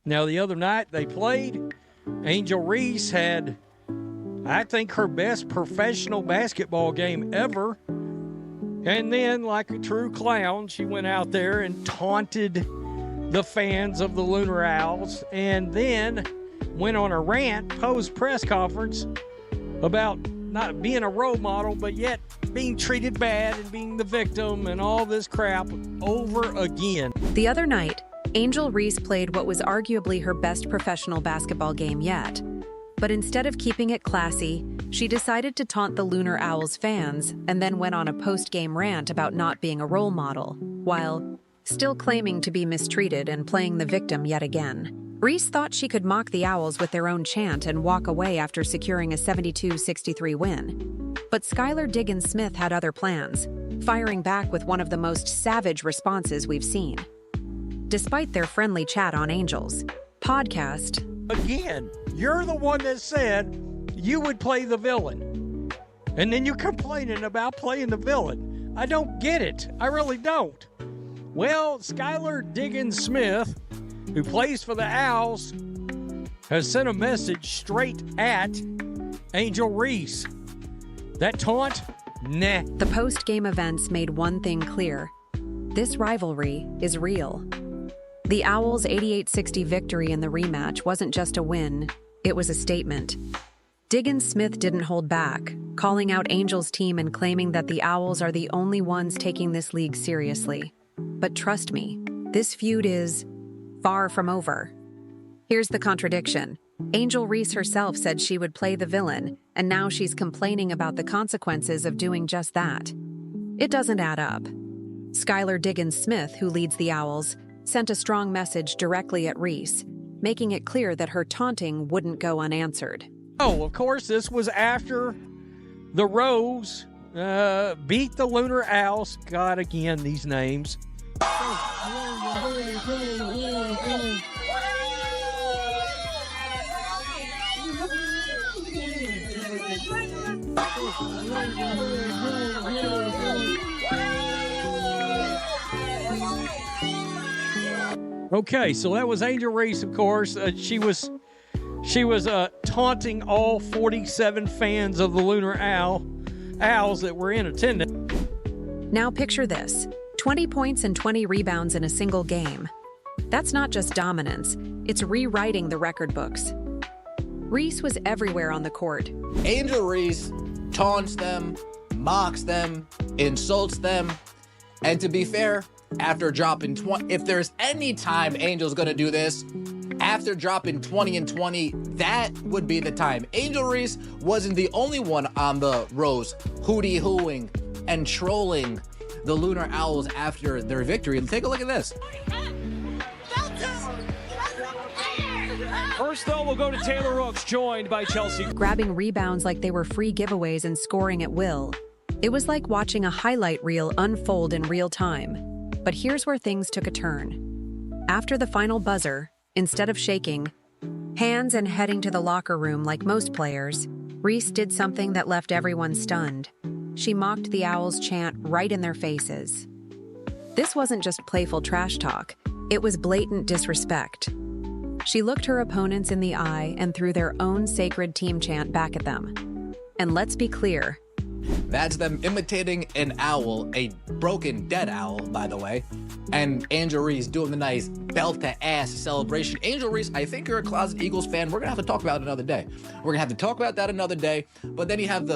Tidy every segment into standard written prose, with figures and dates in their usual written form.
Now, the other night they played, Angel Reese had, I think, her best professional basketball game ever. And then, like a true clown, she went out there and taunted the fans of the Lunar Owls, and then went on a rant post-press conference about not being a role model, but yet being treated bad and being the victim and all this crap over again. The other night, Angel Reese played what was arguably her best professional basketball game yet. But instead of keeping it classy, she decided to taunt the Lunar Owls fans and then went on a post-game rant about not being a role model, while still claiming to be mistreated and playing the victim yet again. Reese thought she could mock the Owls with their own chant and walk away after securing a 72-63 win. But Skylar Diggins-Smith had other plans, firing back with one of the most savage responses we've seen. Despite their friendly chat on Angel's podcast, again, you're the one that said you would play the villain. And then you're complaining about playing the villain. I don't get it. I really don't. Well, Skylar Diggins-Smith, who plays for the Owls, has sent a message straight at Angel Reese. That taunt? Nah. The post-game events made one thing clear. This rivalry is real. The Owls' 88-60 victory in the rematch wasn't just a win, it was a statement. Diggins-Smith didn't hold back, calling out Angel's team and claiming that the Owls are the only ones taking this league seriously. But trust me, this feud is far from over. Here's the contradiction. Angel Reese herself said she would play the villain, and now she's complaining about the consequences of doing just that. It doesn't add up. Skylar Diggins-Smith, who leads the Owls, sent a strong message directly at Reese, making it clear that her taunting wouldn't go unanswered. Oh, of course, this was after the Rose beat the Lunar Owls. God, again, these names. Okay, so that was Angel Reese, of course. She was taunting all 47 fans of the Lunar Owls that were in attendance. Now picture this, 20 points and 20 rebounds in a single game. That's not just dominance, it's rewriting the record books. Reese was everywhere on the court. Angel Reese taunts them, mocks them, insults them, and to be fair, after dropping 20, if there's any time Angel's gonna do this, after dropping 20 and 20, that would be the time. Angel Reese wasn't the only one on the Rose hooty-hooing and trolling the Lunar Owls after their victory. Take a look at this. First, though, we'll go to Taylor Rooks, joined by Chelsea. Grabbing rebounds like they were free giveaways and scoring at will. It was like watching a highlight reel unfold in real time. But here's where things took a turn. After the final buzzer, instead of shaking hands and heading to the locker room like most players, Reese did something that left everyone stunned. She mocked the Owls' chant right in their faces. This wasn't just playful trash talk, it was blatant disrespect. She looked her opponents in the eye and threw their own sacred team chant back at them. And let's be clear, that's them imitating an owl, a broken dead owl, by the way. And Angel Reese doing the nice belt-to-ass celebration. Angel Reese, I think you're a closet Eagles fan. We're gonna have to talk about it another day. We're gonna have to talk about that another day. But then you have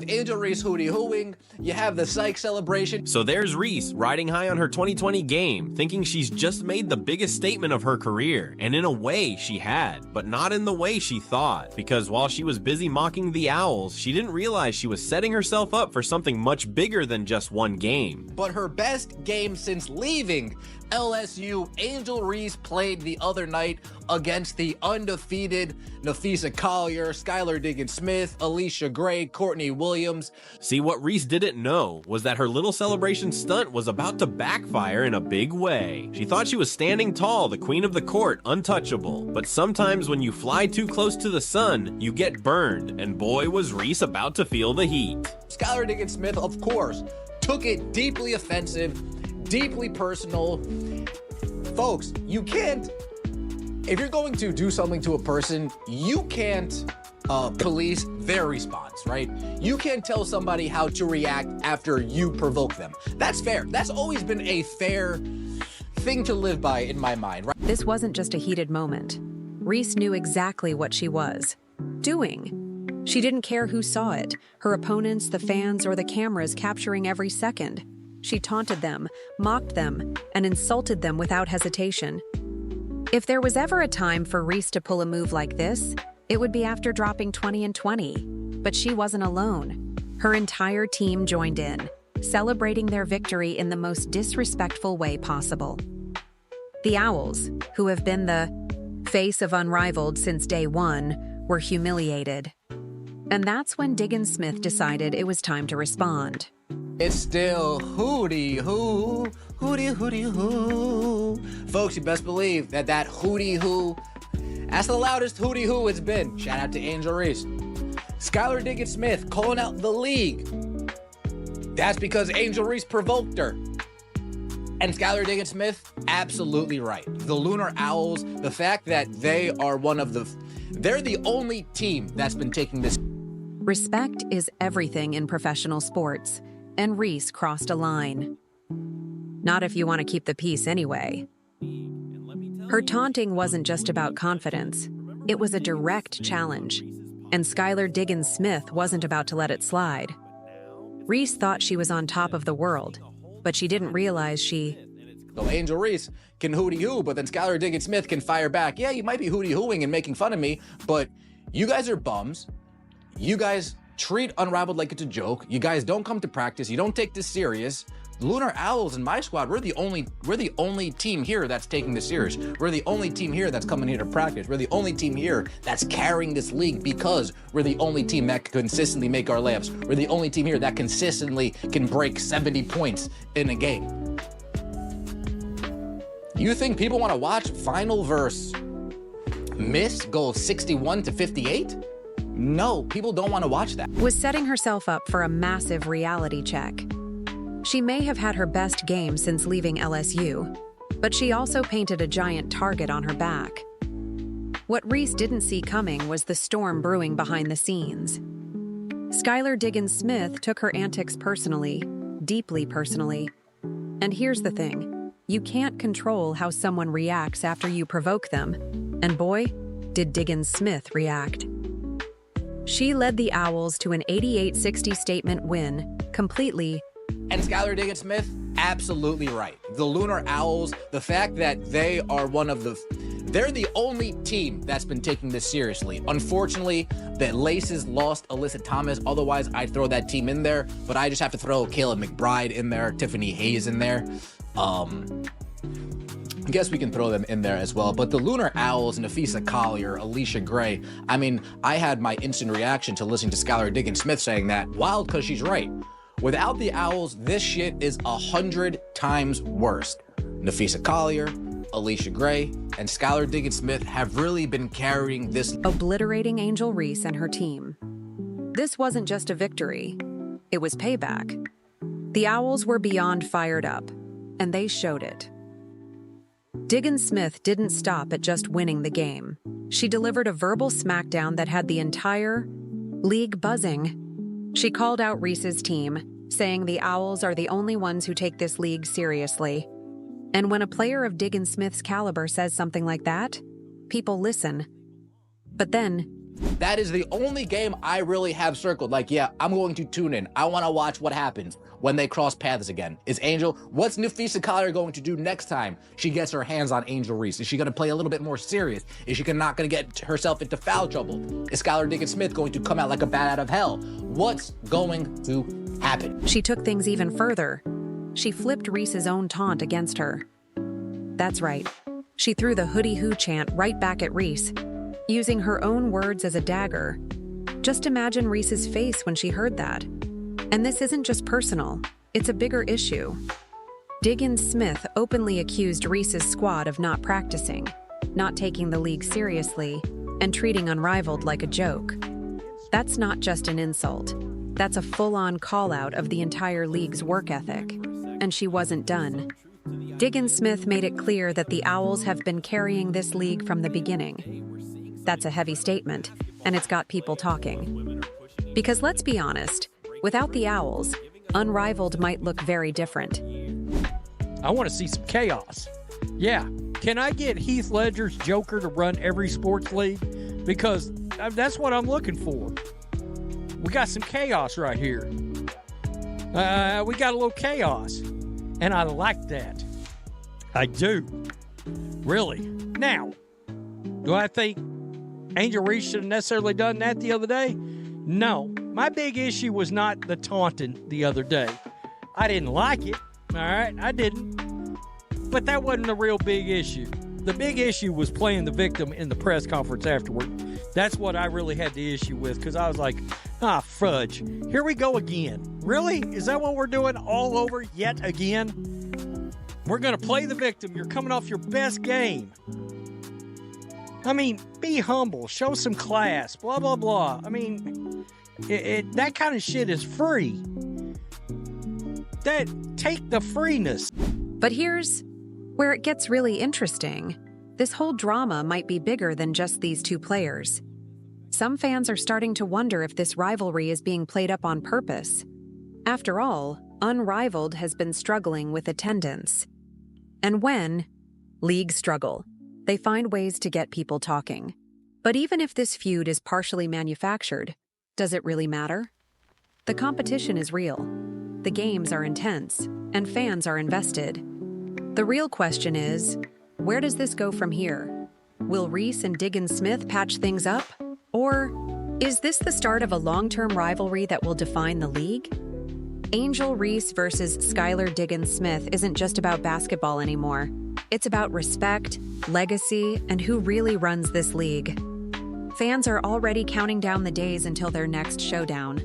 Angel Reese hooty-hooing. You have the psych celebration. So there's Reese riding high on her 2020 game, thinking she's just made the biggest statement of her career. And in a way, she had, but not in the way she thought. Because while she was busy mocking the Owls, she didn't realize she was setting herself up for something much bigger than just one game. But her best game since leaving LSU, Angel Reese played the other night against the undefeated Napheesa Collier, Skylar Diggins-Smith, Alicia Gray, Courtney Williams. See, what Reese didn't know was that her little celebration stunt was about to backfire in a big way. She thought she was standing tall, the queen of the court, untouchable. But sometimes when you fly too close to the sun, you get burned, and boy was Reese about to feel the heat. Skylar Diggins-Smith, of course, took it deeply offensive, deeply personal. Folks, you can't if you're going to do something to a person, you can't police their response, right? You can't tell somebody how to react after you provoke them. That's fair. That's always been a fair thing to live by in my mind, right? This wasn't just a heated moment. Reese knew exactly what she was doing. She didn't care who saw it, her opponents, the fans, or the cameras capturing every second. She taunted them, mocked them, and insulted them without hesitation. If there was ever a time for Reese to pull a move like this, it would be after dropping 20-20. But she wasn't alone. Her entire team joined in, celebrating their victory in the most disrespectful way possible. The Owls, who have been the face of Unrivaled since day one, were humiliated. And that's when Diggins-Smith decided it was time to respond. It's still hooty-hoo, hooty-hooty-hoo. Folks, you best believe that hooty-hoo, that's the loudest hooty-hoo it's been. Shout out to Angel Reese. Skylar Diggins-Smith calling out the league. That's because Angel Reese provoked her. And Skylar Diggins-Smith, absolutely right. The Lunar Owls, the fact that they are they're the only team that's been taking this. Respect is everything in professional sports, and Reese crossed a line. Not if you want to keep the peace anyway. Her taunting wasn't just about confidence, it was a direct challenge, and Skylar Diggins-Smith wasn't about to let it slide. Reese thought she was on top of the world, but she didn't realize she... So Angel Reese can hooty-hoo, but then Skylar Diggins-Smith can fire back. Yeah, you might be hooty-hooing and making fun of me, but you guys are bums. You guys treat Unrivaled like it's a joke. You guys don't come to practice. You don't take this serious. Lunar Owls in my squad, we're the only team here that's taking this serious. We're the only team here that's coming here to practice. We're the only team here that's carrying this league because we're the only team that can consistently make our layups. We're the only team here that consistently can break 70 points in a game. You think people want to watch Final verse Miss go 61-58? No, people don't want to watch that. Was setting herself up for a massive reality check. She may have had her best game since leaving LSU, but she also painted a giant target on her back. What Reese didn't see coming was the storm brewing behind the scenes. Skylar Diggins-Smith took her antics personally, deeply personally. And here's the thing, you can't control how someone reacts after you provoke them, and boy, did Diggins-Smith react. She led the Owls to an 88-60 statement win, completely. And Skylar Diggins-Smith, absolutely right. The Lunar Owls, the fact that they are they're the only team that's been taking this seriously. Unfortunately, the Laces lost Alyssa Thomas. Otherwise, I'd throw that team in there, but I just have to throw Kayla McBride in there, Tiffany Hayes in there. I guess we can throw them in there as well. But the Lunar Owls, Nafisa Collier, Alicia Gray, I mean, I had my instant reaction to listening to Skylar Diggins-Smith saying that. Wild, because she's right. Without the Owls, this shit is 100 times worse. Nafisa Collier, Alicia Gray, and Skylar Diggins-Smith have really been carrying this, obliterating Angel Reese and her team. This wasn't just a victory, it was payback. The Owls were beyond fired up, and they showed it. Diggins-Smith didn't stop at just winning the game. She delivered a verbal smackdown that had the entire league buzzing. She called out Reese's team, saying the Owls are the only ones who take this league seriously. And when a player of Diggins-Smith's caliber says something like that, people listen. But then, that is the only game I really have circled. Like, yeah, I'm going to tune in. I want to watch what happens when they cross paths again. What's Nafisa Collier going to do next time she gets her hands on Angel Reese? Is she going to play a little bit more serious? Is she not going to get herself into foul trouble? Is Skylar Diggins-Smith going to come out like a bat out of hell? What's going to happen? She took things even further. She flipped Reese's own taunt against her. That's right. She threw the hooty-hoo chant right back at Reese, using her own words as a dagger. Just imagine Reese's face when she heard that. And this isn't just personal, it's a bigger issue. Diggins-Smith openly accused Reese's squad of not practicing, not taking the league seriously, and treating Unrivaled like a joke. That's not just an insult. That's a full-on call-out of the entire league's work ethic. And she wasn't done. Diggins-Smith made it clear that the Owls have been carrying this league from the beginning. That's a heavy statement, and it's got people talking. Because let's be honest, without the Owls, Unrivaled might look very different. I want to see some chaos. Yeah, can I get Heath Ledger's Joker to run every sports league? Because that's what I'm looking for. We got some chaos right here. We got a little chaos, and I like that. I do. Really. Now, do I think Angel Reese should have necessarily done that the other day? No. My big issue was not the taunting the other day. I didn't like it. All right, I didn't. But that wasn't the real big issue. The big issue was playing the victim in the press conference afterward. That's what I really had the issue with, because I was like, fudge. Here we go again. Really? Is that what we're doing all over yet again? We're going to play the victim. You're coming off your best game. I mean, be humble. Show some class. Blah, blah, blah. I mean, that kind of shit is free. Take the freeness. But here's where it gets really interesting. This whole drama might be bigger than just these two players. Some fans are starting to wonder if this rivalry is being played up on purpose. After all, Unrivaled has been struggling with attendance. And when leagues struggle, they find ways to get people talking. But even if this feud is partially manufactured, does it really matter? The competition is real. The games are intense, and fans are invested. The real question is, where does this go from here? Will Reese and Diggins-Smith patch things up? Or is this the start of a long-term rivalry that will define the league? Angel Reese versus Skylar Diggins-Smith isn't just about basketball anymore. It's about respect, legacy, and who really runs this league. Fans are already counting down the days until their next showdown.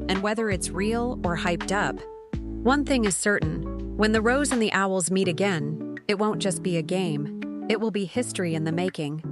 And whether it's real or hyped up, one thing is certain. When the Rose and the Owls meet again, it won't just be a game. It will be history in the making.